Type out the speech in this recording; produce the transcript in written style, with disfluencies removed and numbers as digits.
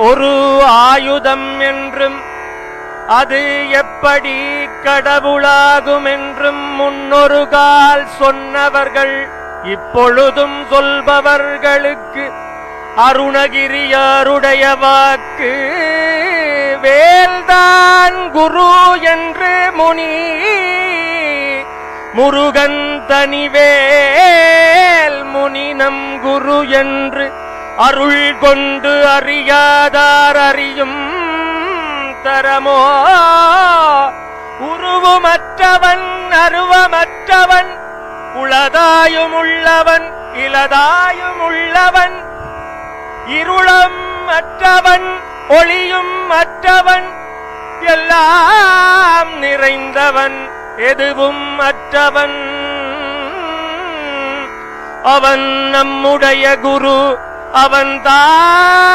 ஒரு ஆயுதம் என்றும் அது எப்படி கடவுளாகும் என்றும் முன்னொரு கால் சொன்னவர்கள் இப்பொழுதும் சொல்பவர்களுக்கு அருணகிரியாருடைய வாக்கு வேல்தான் குரு என்று முனி முருகன் தனிவேல் முனினம் குரு என்று அருள் கொண்டு அறியாதார் அறியும் தரமோ உருவமற்றவன் அருவமற்றவன் உளதாயும் உள்ளவன் இலதாயும் உள்ளவன் இருளம் அற்றவன் ஒளியும் அற்றவன் எல்லாம் நிறைந்தவன் எதுவும் அற்றவன் அவன் நம்முடைய குரு அவன்தான்.